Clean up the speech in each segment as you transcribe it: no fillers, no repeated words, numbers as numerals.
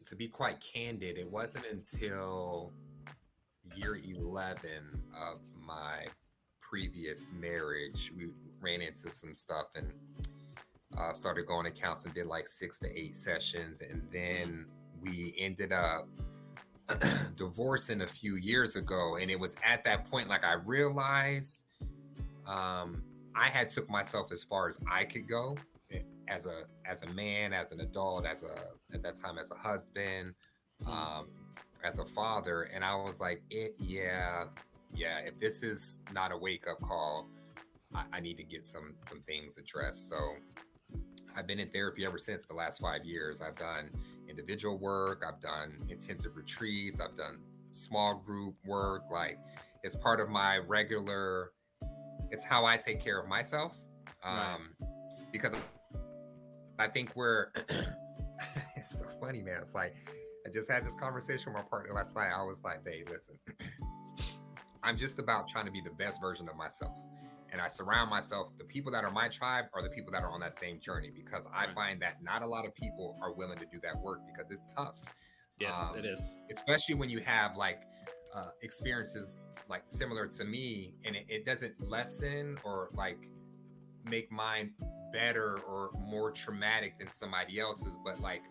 to be quite candid, it wasn't until year 11 of my previous marriage we ran into some stuff and started going to counseling, did like 6 to 8 sessions, and Mm, then we ended up divorcing a few years ago. And it was at that point, like, I realized um, I had took myself as far as I could go, as a man, as an adult, as a at that time as a husband, mm, um, as a father. And I was like, yeah, if this is not a wake up call, I need to get some things addressed. So I've been in therapy ever since. The last 5 years I've done individual work, I've done intensive retreats, I've done small group work. Like, it's part of my regular, it's how I take care of myself. right. Because I think we're it's so funny, man. It's like I just had this conversation with my partner last night. I was like, "Hey, listen, I'm just about trying to be the best version of myself." And I surround myself, the people that are my tribe are the people that are on that same journey, because I Right. find that not a lot of people are willing to do that work because it's tough. Yes, it Um, is. Especially when you have like experiences like similar to me, and it doesn't lessen or like make mine better or more traumatic than somebody else's, but like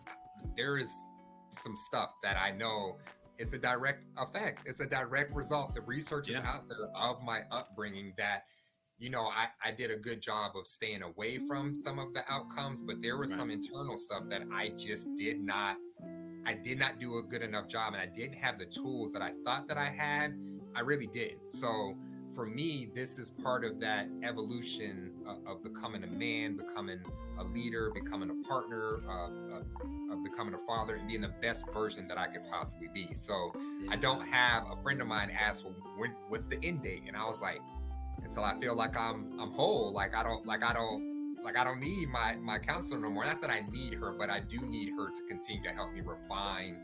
there is some stuff that I know it's a direct effect. It's a direct result. The research is Yeah. out there of my upbringing that, I did a good job of staying away from some of the outcomes, but there was Right. some internal stuff that I did not do a good enough job, and I didn't have the tools that I thought that I had. I really didn't. So for me, this is part of that evolution of becoming a man, becoming a leader, becoming a partner, of becoming a father, and being the best version that I could possibly be. So I don't Exactly. have a friend of mine ask, well, what's the end date? And I was like, until I feel like I'm whole, like I don't need my counselor no more. Not that I need her, but I do need her to continue to help me refine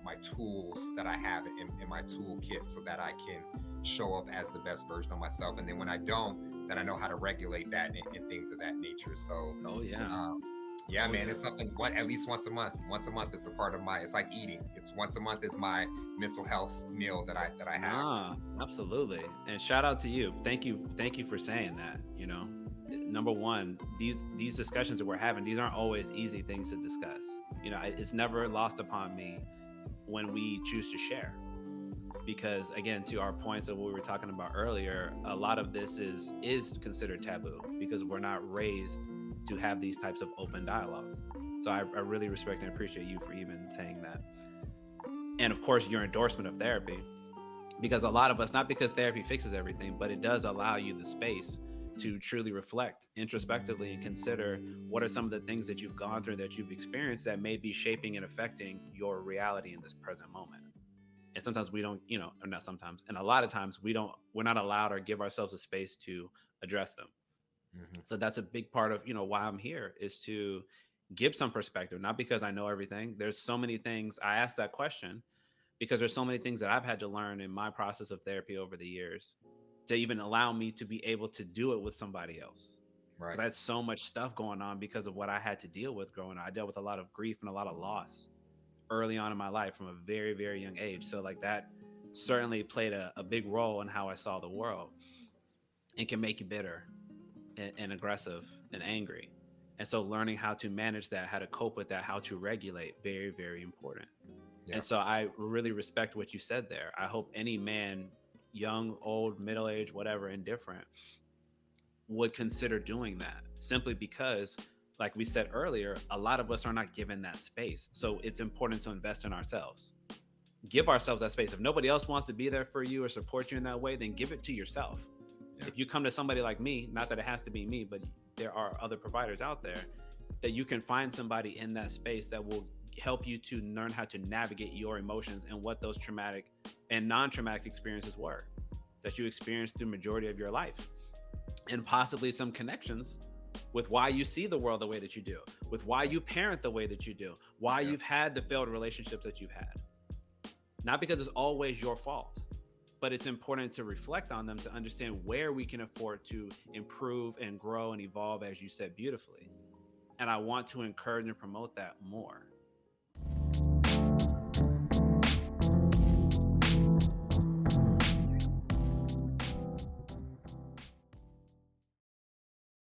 my tools that I have in my toolkit, so that I can show up as the best version of myself. And then when I don't, then I know how to regulate that and things of that nature. So Oh yeah. um, yeah, Oh man, yeah. it's something, at least once a month. Once a month is a part of my. It's like eating. It's once a month is my mental health meal that I have. Nah, absolutely. And shout out to you. Thank you for saying that. Number one, these discussions that we're having, these aren't always easy things to discuss. It's never lost upon me when we choose to share. Because again, to our points of what we were talking about earlier, a lot of this is considered taboo because we're not raised to have these types of open dialogues. So I really respect and appreciate you for even saying that. And of course, your endorsement of therapy, because a lot of us, not because therapy fixes everything, but it does allow you the space to truly reflect introspectively and consider what are some of the things that you've gone through, that you've experienced, that may be shaping and affecting your reality in this present moment. And sometimes we don't, or not sometimes, and a lot of times we're not allowed or give ourselves a space to address them. Hmm. So that's a big part of, why I'm here, is to give some perspective, not because I know everything. There's so many things. I asked that question because there's so many things that I've had to learn in my process of therapy over the years to even allow me to be able to do it with somebody else. Because Right. I had so much stuff going on because of what I had to deal with growing up. I dealt with a lot of grief and a lot of loss early on in my life from a very, very young age. So, like, that certainly played a big role in how I saw the world and can make you bitter and aggressive and angry. And so, learning how to manage that, how to cope with that, how to regulate, very, very important. Yeah. And so I really respect what you said there. I hope any man, young, old, middle age, whatever, indifferent, would consider doing that simply because, like we said earlier, a lot of us are not given that space. So it's important to invest in ourselves. Give ourselves that space. If nobody else wants to be there for you or support you in that way, then give it to yourself. Yeah. If you come to somebody like me, not that it has to be me, but there are other providers out there, that you can find somebody in that space that will help you to learn how to navigate your emotions and what those traumatic and non-traumatic experiences were that you experienced through majority of your life, and possibly some connections with why you see the world the way that you do, with why you parent the way that you do, why Yeah. you've had the failed relationships that you've had. Not because it's always your fault, but it's important to reflect on them to understand where we can afford to improve and grow and evolve, as you said beautifully. And I want to encourage and promote that more.